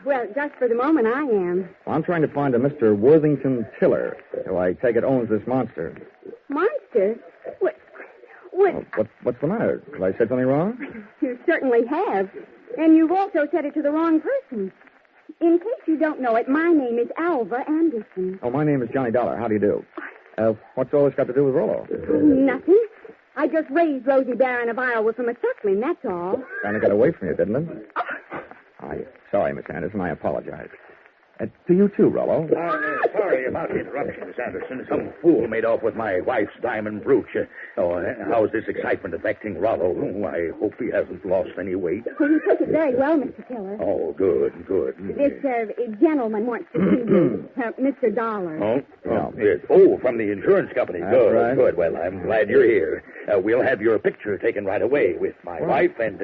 Well, just for the moment, I am. Well, I'm trying to find a Mr. Worthington Tiller, who I take it owns this monster. Monster? What? What's the matter? Have I said something wrong? You certainly have. And you've also said it to the wrong person. In case you don't know it, my name is Alva Anderson. Oh, my name is Johnny Dollar. How do you do? What's all this got to do with Rollo? Nothing. I just raised Rosie Baron of Iowa from a suckling, that's all. Kind of got away from you, didn't it? Sorry, Miss Anderson. I apologize. To you, too, Rollo. Sorry about the interruption, Miss Anderson. Some fool made off with my wife's diamond brooch. How's this excitement affecting Rollo? I hope he hasn't lost any weight. Well, you took it very well, Mr. Tiller. Oh, good. This gentleman wants to see you, Mr. Dollar. Yes. Oh, from the insurance company. That's Good, right. Good. Well, I'm glad you're here. We'll have your picture taken right away with my wife and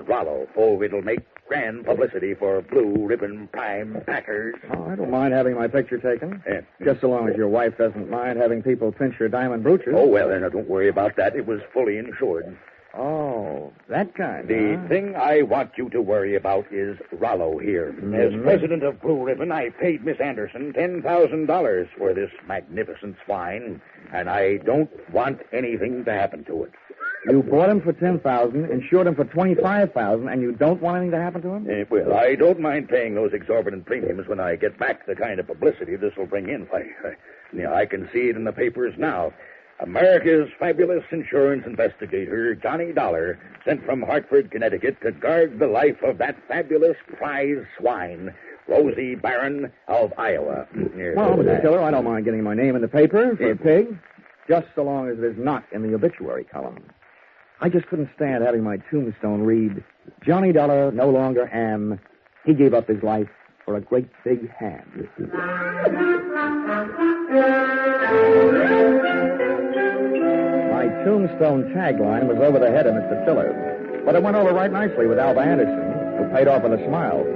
Rollo. Oh, it'll make grand publicity for Blue Ribbon Prime Packers. Oh, I don't mind having my picture taken. Yeah. Just so long as your wife doesn't mind having people pinch your diamond brooches. Oh, well, then don't worry about that. It was fully insured. Oh, that kind. The thing I want you to worry about is Rollo here. As president of Blue Ribbon, I paid Miss Anderson $10,000 for this magnificent swine, and I don't want anything to happen to it. You bought him for $10,000, insured him for $25,000, and you don't want anything to happen to him? Well, I don't mind paying those exorbitant premiums when I get back the kind of publicity this will bring in. I can see it in the papers now. America's fabulous insurance investigator, Johnny Dollar, sent from Hartford, Connecticut, to guard the life of that fabulous prize swine, Rosie Baron of Iowa. Well, Mr. Tiller, I don't mind getting my name in the paper for a pig, just so long as it is not in the obituary column. I just couldn't stand having my tombstone read, Johnny Dollar no longer am. He gave up his life for a great big ham. My tombstone tagline was over the head of Mr. Tiller, but it went over right nicely with Alva Anderson, who paid off with a smile.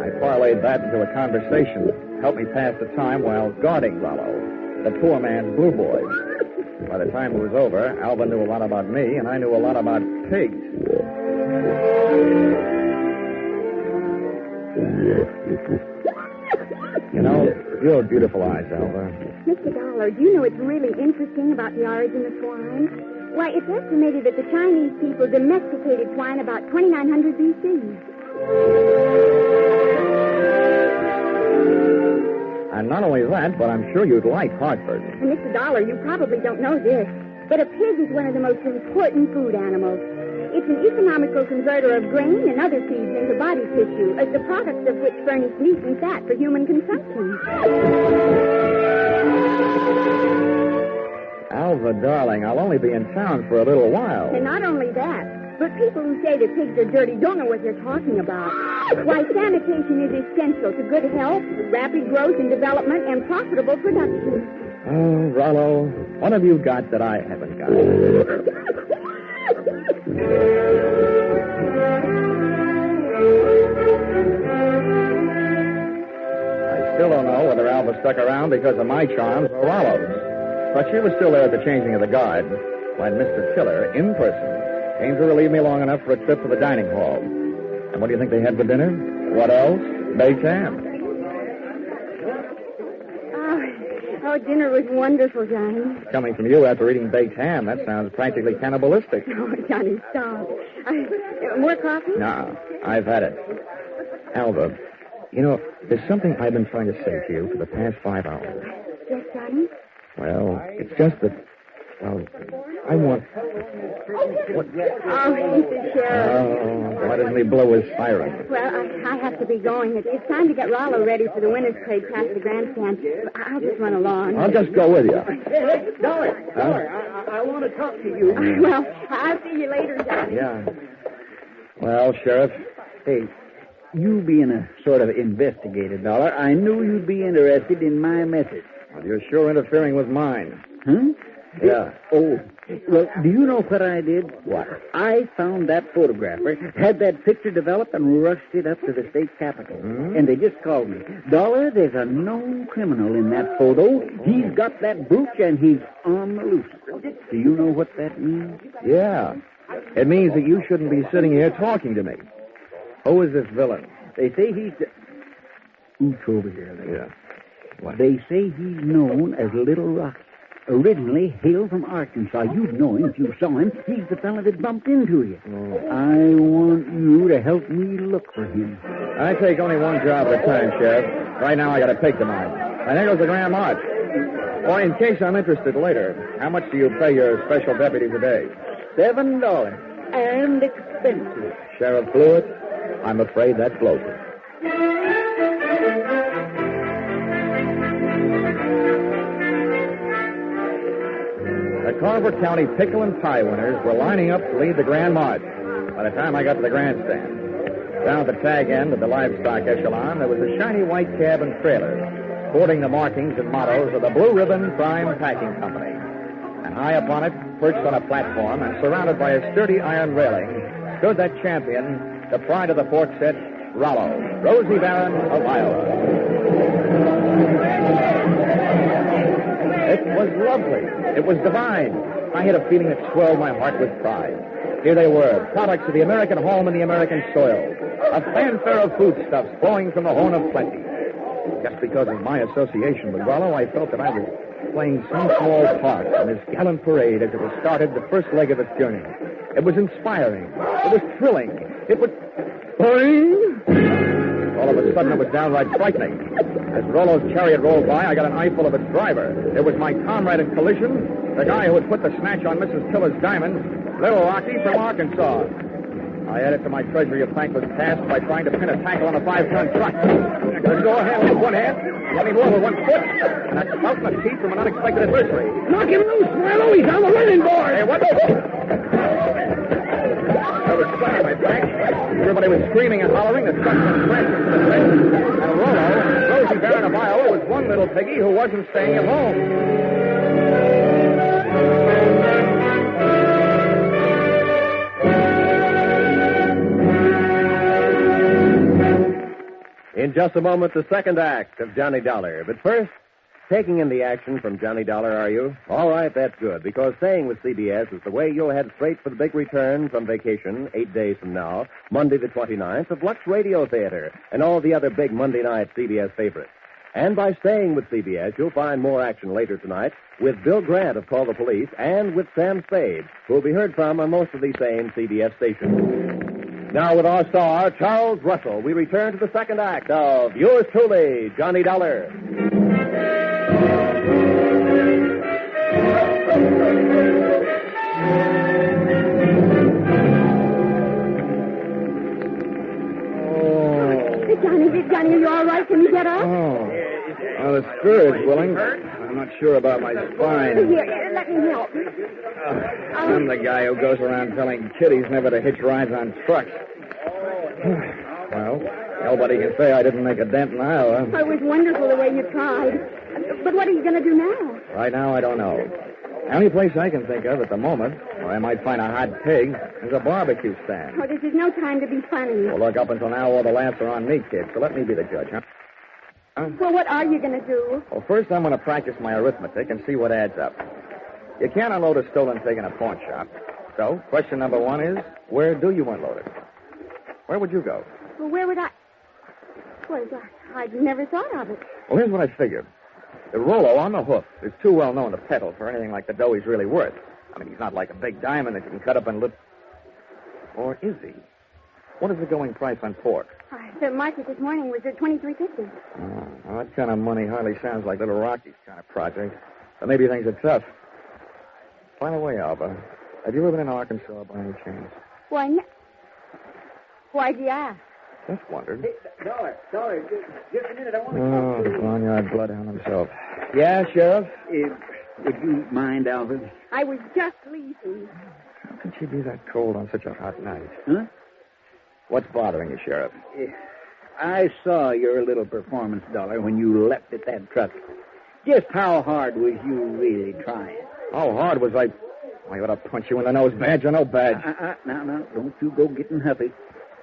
I parlayed that into a conversation, helped me pass the time while guarding Rollo, the poor man's blue boy. By the time it was over, Alva knew a lot about me, and I knew a lot about pigs. You know, you have beautiful eyes, Alva. Mr. Dollar, do you know what's really interesting about the origin of swine? Why, it's estimated that the Chinese people domesticated swine about 2900 B.C. And not only that, but I'm sure you'd like Hartford. And Mr. Dollar, you probably don't know this, but a pig is one of the most important food animals. It's an economical converter of grain and other seeds into body tissue, the products of which furnish meat and fat for human consumption. Alva, darling, I'll only be in town for a little while. And not only that, but people who say that pigs are dirty don't know what they're talking about. Why, sanitation is essential to good health, rapid growth and development, and profitable production. Oh, Rollo, what have you got that I haven't got? I still don't know whether Alva stuck around because of my charms or Rollo's. But she was still there at the changing of the guard when Mr. Tiller, in person, came to relieve me long enough for a trip to the dining hall. And what do you think they had for dinner? What else? Baked ham. Oh, dinner was wonderful, Johnny. Coming from you after eating baked ham, that sounds practically cannibalistic. Oh, Johnny, stop. More coffee? No, I've had it. Alva, you know, there's something I've been trying to say to you for the past 5 hours. Yes, Johnny? Well, it's just that, I want... What? Oh, Mr. Sheriff. Oh, why doesn't he blow his siren? Well, I have to be going. It's time to get Rollo ready for the winner's trade past the grandstand. I'll just run along. I'll just go with you. Hey, Dollar, I want to talk to you. Well, I'll see you later, Johnny. Yeah. Well, Sheriff. Hey, you being a sort of investigator, Dollar, I knew you'd be interested in my message. Well, you're sure interfering with mine. Huh? Yeah. Oh, well, do you know what I did? What? I found that photographer, had that picture developed, and rushed it up to the state capitol. And they just called me. Dollar, there's a known criminal in that photo. He's got that brooch, and he's on the loose. Do you know what that means? Yeah. It means that you shouldn't be sitting here talking to me. Who is this villain? They say he's... Ooch over here. Yeah. What? They say he's known as Little Rocky. Originally hailed from Arkansas. You'd know him if you saw him. He's the fella that bumped into you. Oh. I want you to help me look for him. I take only one job at a time, Sheriff. Right now I got a pig to mind. I think it was the Grand March. Or in case I'm interested later, how much do you pay your special deputies a day? $7. And expensive. Sheriff Blewett, I'm afraid that blows it. The Carver County pickle and pie winners were lining up to lead the Grand March. By the time I got to the grandstand, down at the tag end of the livestock echelon, there was a shiny white cab and trailer, sporting the markings and mottos of the Blue Ribbon Prime Packing Company. And high upon it, perched on a platform and surrounded by a sturdy iron railing, stood that champion, the pride of the pork set, Rollo, Rosie Baron of Iowa. It was lovely. It was divine. I had a feeling that swelled my heart with pride. Here they were, products of the American home and the American soil. A fanfare of foodstuffs flowing from the horn of plenty. Just because of my association with Rollo, I felt that I was playing some small part in this gallant parade as it was started the first leg of its journey. It was inspiring. It was thrilling. It was... All of a sudden, it was downright frightening. As Rollo's chariot rolled by, I got an eyeful of its driver. It was my comrade in collision, the guy who had put the snatch on Mrs. Tiller's diamonds, Little Rocky from Arkansas. I added to my treasury of thankless tasks by trying to pin a tackle on a 5-ton truck. Let's go ahead with one hand, let me roll with 1 foot, and a spout and a teeth from an unexpected adversary. Knock him loose, Rollo. He's on the running board. Hey, what the... I was stuck on my back. Everybody was screaming and hollering. The truck went crashing to the fence. And Rollo, Rosie Baron of Iowa, was one little piggy who wasn't staying at home. In just a moment, the second act of Johnny Dollar. But first, taking in the action from Johnny Dollar, are you? All right, that's good, because staying with CBS is the way you'll head straight for the big return from vacation 8 days from now, Monday the 29th, of Lux Radio Theater and all the other big Monday night CBS favorites. And by staying with CBS, you'll find more action later tonight with Bill Grant of Call the Police and with Sam Spade, who will be heard from on most of these same CBS stations. Now, with our star, Charles Russell, we return to the second act of yours truly, Johnny Dollar. Johnny, are you all right? Can you get up? Oh. Well, the spirit's willing. I'm not sure about my spine. Here, let me help. I'm the guy who goes around telling kiddies never to hitch rides on trucks. Well, nobody can say I didn't make a dent in Iowa. It was wonderful the way you tried. But what are you going to do now? Right now, I don't know. The only place I can think of at the moment where I might find a hot pig is a barbecue stand. Oh, this is no time to be funny. Well, look, up until now, all the laughs are on me, kid, so let me be the judge, huh? Well, what are you going to do? Well, first I'm going to practice my arithmetic and see what adds up. You can't unload a stolen pig in a pawn shop. So, question number 1 is, where do you unload it? Where would you go? Well, where would I... Well, I'd never thought of it. Well, here's what I figured. The Rollo on the hoof is too well known to peddle for anything like the dough he's really worth. I mean, he's not like a big diamond that you can cut up and Or is he? What is the going price on pork? The market this morning was at $23.50. Well, that kind of money hardly sounds like Little Rocky's kind of project. But maybe things are tough. By the way, Alva, have you ever been in Arkansas by any chance? Why, no. Why'd you ask? Just wondered. Hey, Dollar, just a minute. I want to talk to the barnyard bloodhound himself. Yeah, Sheriff? Would you mind, Alvin? I was just leaving. How could she be that cold on such a hot night? Huh? What's bothering you, Sheriff? I saw your little performance, Dollar, when you leapt at that truck. Just how hard was you really trying? How hard was I... I ought to punch you in the nose, badge or no badge. Now, don't you go getting huffy.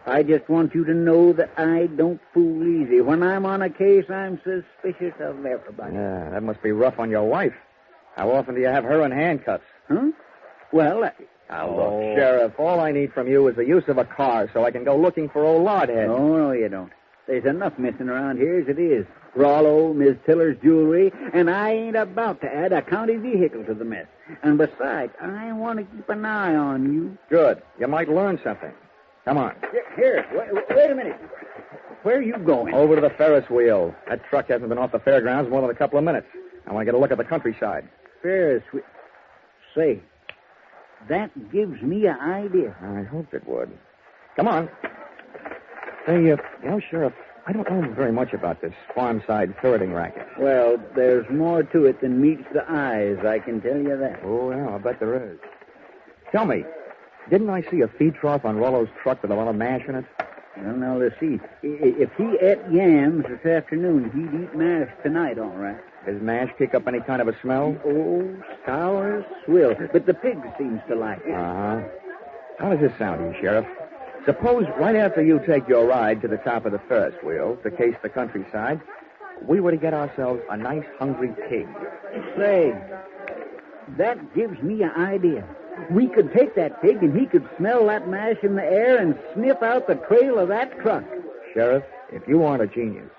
I just want you to know that I don't fool easy. When I'm on a case, I'm suspicious of everybody. Yeah, that must be rough on your wife. How often do you have her in handcuffs? Huh? Well, Look, Sheriff, all I need from you is the use of a car so I can go looking for old Lordhead. No, you don't. There's enough missing around here as it is. Rollo, Miss Tiller's jewelry, and I ain't about to add a county vehicle to the mess. And besides, I want to keep an eye on you. Good. You might learn something. Come on. Here, wait a minute. Where are you going? Over to the Ferris wheel. That truck hasn't been off the fairgrounds more than a couple of minutes. I want to get a look at the countryside. Ferris wheel. Say, that gives me an idea. I hoped it would. Come on. Say, Sheriff, I don't know very much about this farm-side ferreting racket. Well, there's more to it than meets the eyes, I can tell you that. Oh, yeah, I'll bet there is. Tell me, didn't I see a feed trough on Rollo's truck with a lot of mash in it? Well, now, let's see. If he ate yams this afternoon, he'd eat mash tonight, all right. Does mash kick up any kind of a smell? Oh, sour as swill. But the pig seems to like it. Uh-huh. How does this sound to you, Sheriff? Suppose right after you take your ride to the top of the Ferris wheel to case the countryside, we were to get ourselves a nice hungry pig. Say, that gives me an idea. We could take that pig and he could smell that mash in the air and sniff out the trail of that truck. Sheriff, if you aren't a genius,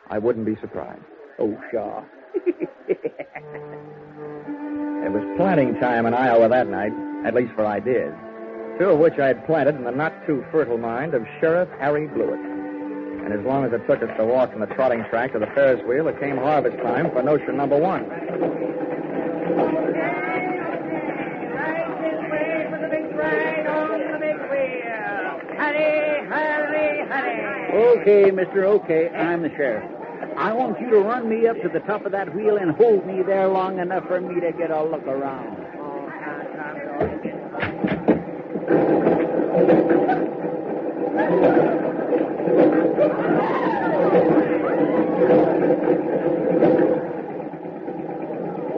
I wouldn't be surprised. Oh, Shaw. It was planting time in Iowa that night, at least for ideas. 2 of which I had planted in the not-too-fertile mind of Sheriff Harry Blewett. And as long as it took us to walk from the trotting track to the Ferris wheel, it came harvest time for notion number 1. Okay, mister, okay. I'm the sheriff. I want you to run me up to the top of that wheel and hold me there long enough for me to get a look around.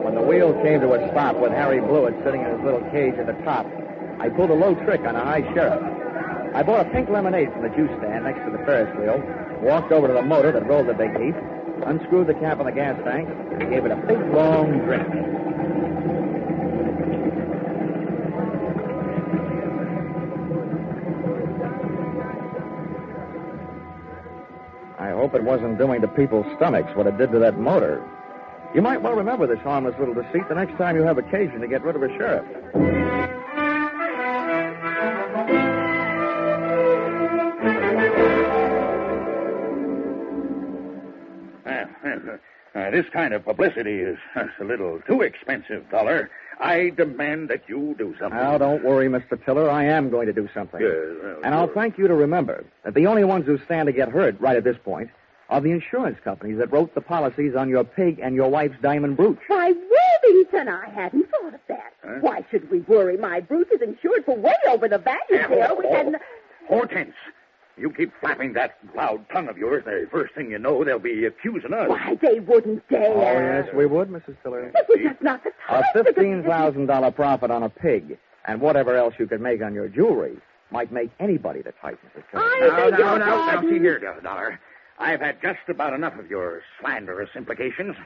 When the wheel came to a stop with Harry Blewett sitting in his little cage at the top, I pulled a low trick on a high sheriff. I bought a pink lemonade from the juice stand next to the Ferris wheel, walked over to the motor that rolled the big heap, unscrewed the cap on the gas tank, and gave it a big, long drink. I hope it wasn't doing to people's stomachs what it did to that motor. You might well remember this harmless little deceit the next time you have occasion to get rid of a sheriff. This kind of publicity is a little too expensive, Dollar. I demand that you do something. Now, don't worry, Mr. Tiller. I am going to do something. And I'll thank you to remember that the only ones who stand to get hurt right at this point are the insurance companies that wrote the policies on your pig and your wife's diamond brooch. Why, Worthington, I hadn't thought of that. Huh? Why should we worry? My brooch is insured for way over the value there. We hadn't... Hortense, you keep flapping that loud tongue of yours, the first thing you know, they'll be accusing us. Why, they wouldn't dare. Oh, yes, we would, Mrs. Tiller. It was just not the A time. $15,000 profit on a pig and whatever else you could make on your jewelry might make anybody the type, Mrs. Tiller. Now, see here, Dollar. I've had just about enough of your slanderous implications.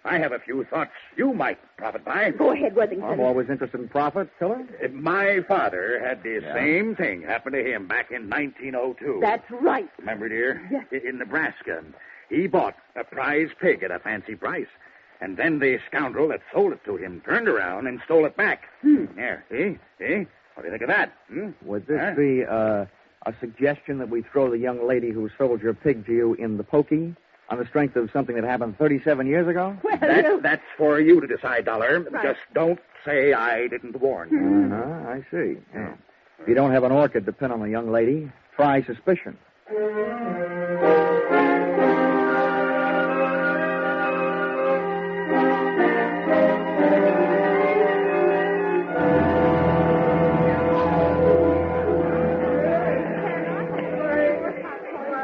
I have a few thoughts you might profit by. Go ahead, Worthington. I'm always interested in profit, Tiller. My father had the same thing happen to him back in 1902. That's right. Remember, dear? Yes. In Nebraska. He bought a prize pig at a fancy price. And then the scoundrel that sold it to him turned around and stole it back. There, see? What do you think of that? Would this be a suggestion that we throw the young lady who sold your pig to you in the pokey on the strength of something that happened 37 years ago? Well, That's for you to decide, Dollar. Right. Just don't say I didn't warn you. I see. Yeah. If you don't have an orchid to pin on a young lady, try suspicion.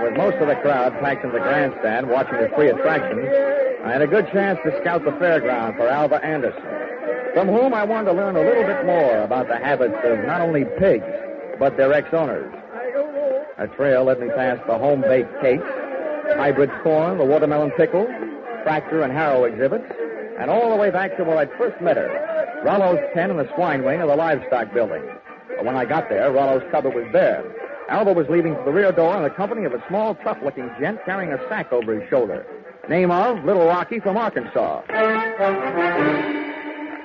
With most of the crowd packed in the grandstand watching the free attractions, I had a good chance to scout the fairground for Alva Anderson, from whom I wanted to learn a little bit more about the habits of not only pigs, but their ex-owners. A trail led me past the home-baked cakes, hybrid corn, the watermelon pickle, tractor and harrow exhibits, and all the way back to where I'd first met her, Rollo's pen in the swine wing of the livestock building. But when I got there, Rollo's cupboard was bare. Alva was leaving for the rear door in the company of a small, tough-looking gent carrying a sack over his shoulder. Name of Little Rocky from Arkansas.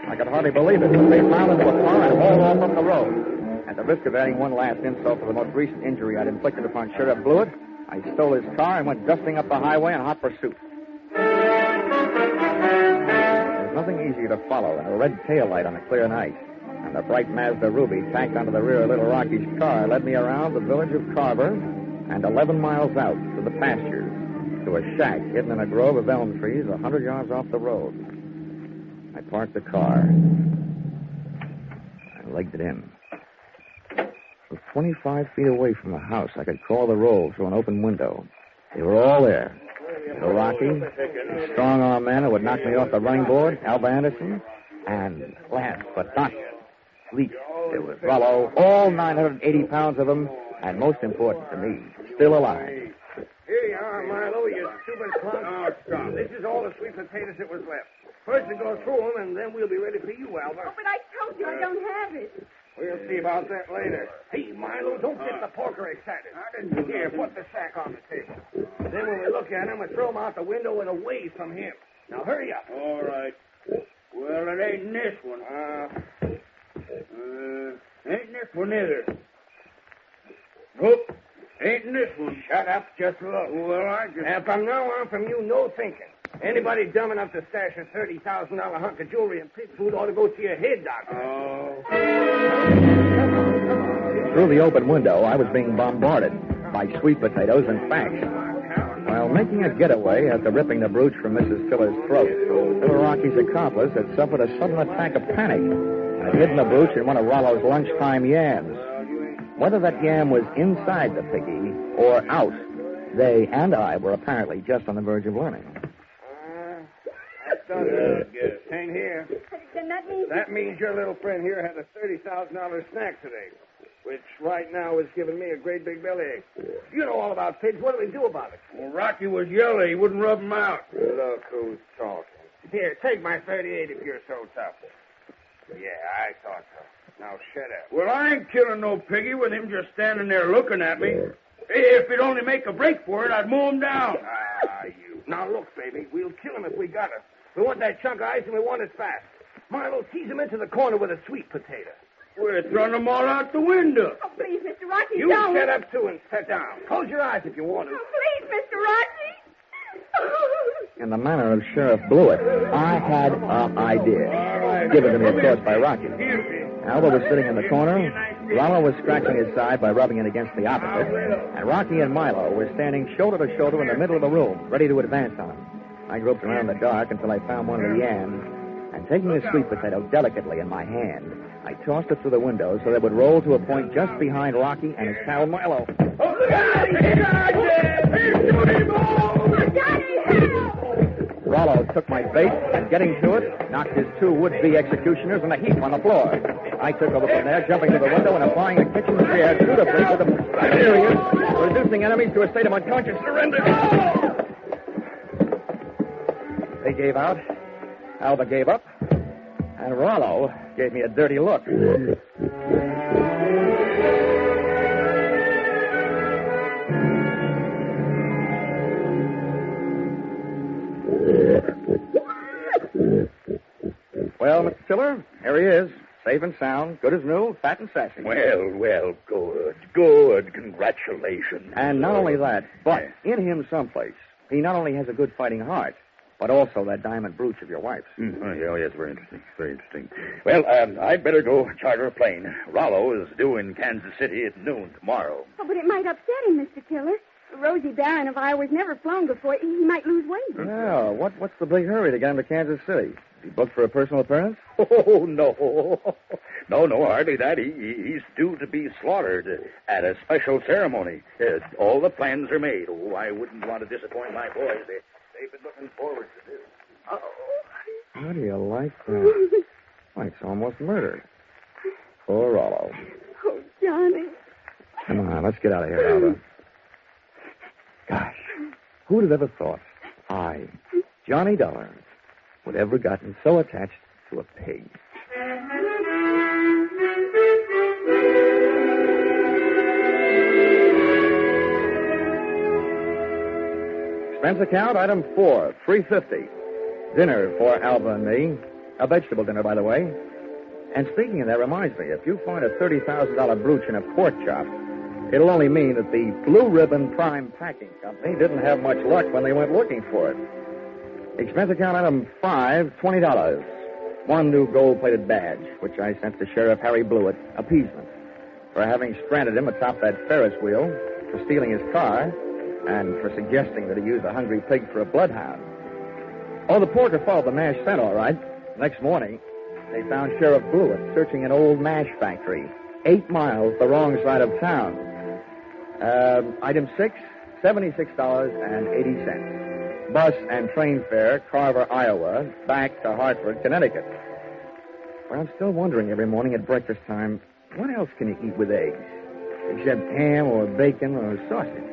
I could hardly believe it, but they piled into a car and hauled off up the road. At the risk of adding one last insult to the most recent injury I'd inflicted upon Sheriff Blewett, I stole his car and went dusting up the highway in hot pursuit. There's nothing easier to follow than a red taillight on a clear night. And the bright Mazda Ruby tacked onto the rear of Little Rocky's car led me around the village of Carver and 11 miles out to the pastures, to a shack hidden in a grove of elm trees 100 yards off the road. I parked the car and legged it in. From 25 feet away from the house, I could call the roll through an open window. They were all there. Little Rocky, the strong-arm man who would knock me off the running board, Alva Anderson, and last but not least, there was Rollo, all 980 pounds of him, and most important to me, still alive. Here you are, Milo, you stupid clown. Oh, stop. This is all the sweet potatoes that was left. First we go through them, and then we'll be ready for you, Alva. Oh, but I told you I don't have it. We'll see about that later. Hey, Milo, don't get the porker excited. Here, put the sack on the table. Then when we look at him, we throw him out the window and away from him. Now, hurry up. All right. Well, it ain't in this one. Ain't in this one either. Nope. Ain't in this one. Shut up, just look. Well, I just... And from now on, from you, no thinking. Anybody dumb enough to stash a $30,000 hunk of jewelry and pig food ought to go see a head doctor. Oh. Through the open window, I was being bombarded by sweet potatoes and facts. While making a getaway after ripping the brooch from Mrs. Tiller's throat, Little Rocky's accomplice had suffered a sudden attack of panic and had hidden the brooch in one of Rollo's lunchtime yams. Whether that yam was inside the piggy or out, they and I were apparently just on the verge of learning. That's done. It ain't here. Then That means your little friend here had a $30,000 snack today, which right now is giving me a great big bellyache. You know all about pigs. What do we do about it? Well, Rocky was yellow. He wouldn't rub him out. Look who's talking. Here, take my 38 if you're so tough. Yeah, I thought so. Now shut up. Well, I ain't killing no piggy with him just standing there looking at me. If he'd only make a break for it, I'd mow him down. You. Now look, baby, we'll kill him if we got him. We want that chunk of ice and we want it fast. Milo, tease him into the corner with a sweet potato. We're throwing them all out the window. Oh, please, Mr. Rocky, You don't. shut up, too, and sit down. Close your eyes if you want to. Oh, please, Mr. Rocky. In the manner of Sheriff Blewett, I had an idea, given to me, of course, by Rocky. Alva was sitting in the corner, Rollo was scratching his side by rubbing it against the opposite, and Rocky and Milo were standing shoulder to shoulder in the middle of the room, ready to advance on him. I groped around in the dark until I found one of the yams, and taking the sweet potato delicately in my hand, I tossed it through the window so that it would roll to a point just behind Rocky and his pal Milo. Rollo took my bait and, getting to it, knocked his two would-be executioners in a heap on the floor. I took over from there, jumping to the window and applying the kitchen chair dutifully to the mysterious, reducing enemies to a state of unconscious surrender. They gave out, Alva gave up, and Rollo gave me a dirty look. Well, Mr. Tiller, here he is, safe and sound, good as new, fat and sassy. Well, good. Congratulations. And not only that, but in him someplace, he not only has a good fighting heart, but also that diamond brooch of your wife's. Oh, yes, very interesting. Well, I'd better go charter a plane. Rollo is due in Kansas City at noon tomorrow. Oh, but it might upset him, Mr. Tiller. Rosie Baron of Iowa's never flown before. He might lose weight. Well, what's the big hurry to get him to Kansas City? Is he booked for a personal appearance? Oh, no. No, hardly that. He's due to be slaughtered at a special ceremony. All the plans are made. Oh, I wouldn't want to disappoint my boys. They've been looking forward to this. How do you like that? Why, it's almost murder. Poor Rollo. Oh, Johnny. Come on, let's get out of here, Alva. Gosh, who would have ever thought I, Johnny Dollar, would ever gotten so attached to a pig? Expense account, item 4, $3.50. Dinner for Alva and me. A vegetable dinner, by the way. And speaking of that, reminds me, if you find a $30,000 brooch in a pork chop, it'll only mean that the Blue Ribbon Prime Packing Company didn't have much luck when they went looking for it. Expense account item 5, $20. One new gold-plated badge, which I sent to Sheriff Harry Blewett, appeasement, for having stranded him atop that Ferris wheel, for stealing his car, and for suggesting that he use a hungry pig for a bloodhound. Oh, the porker followed the mash scent, all right. Next morning, they found Sheriff Blewett searching an old mash factory, 8 miles the wrong side of town. Item 6, $76.80. Bus and train fare, Carver, Iowa, back to Hartford, Connecticut. Well, I'm still wondering every morning at breakfast time, what else can you eat with eggs? Except ham or bacon or sausage.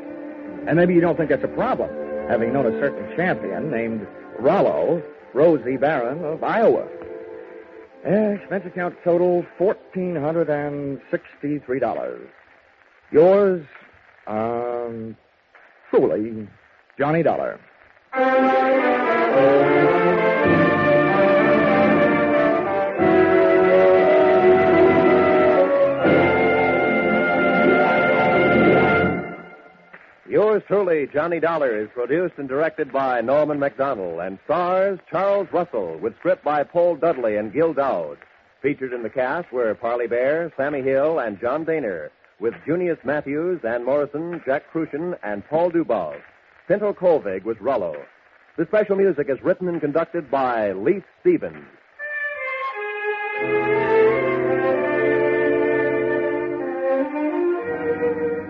And maybe you don't think that's a problem, having known a certain champion named Rollo, Rosie Baron of Iowa. Expense account total, $1,463. Yours, truly, Johnny Dollar. Yours truly, Johnny Dollar, is produced and directed by Norman MacDonald and stars Charles Russell with script by Paul Dudley and Gil Dowd. Featured in the cast were Parley Bear, Sammy Hill, and John Daner, with Junius Matthews, Ann Morrison, Jack Crucian, and Paul Dubov. Pinto Colvig was Rollo. The special music is written and conducted by Leith Stevens.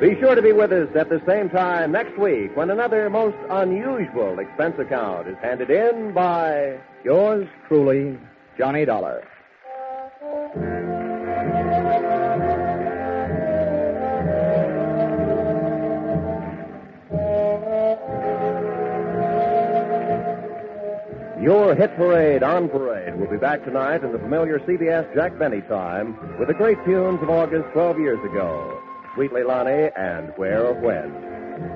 Be sure to be with us at the same time next week when another most unusual expense account is handed in by Yours truly, Johnny Dollar. Your Hit Parade on Parade will be back tonight in the familiar CBS Jack Benny time with the great tunes of August 12 years ago. Sweet Leilani and Where or When.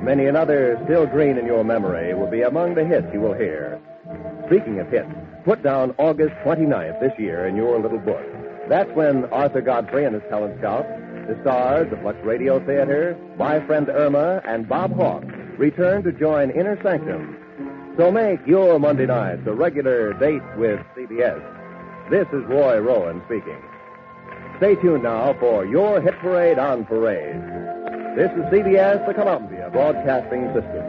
Many another still green in your memory will be among the hits you will hear. Speaking of hits, put down August 29th this year in your little book. That's when Arthur Godfrey and his talent scouts, the stars of Lux Radio Theater, My Friend Irma, and Bob Hawke return to join Inner Sanctum. So make your Monday nights a regular date with CBS. This is Roy Rowan speaking. Stay tuned now for Your Hit Parade on Parade. This is CBS, the Columbia Broadcasting System.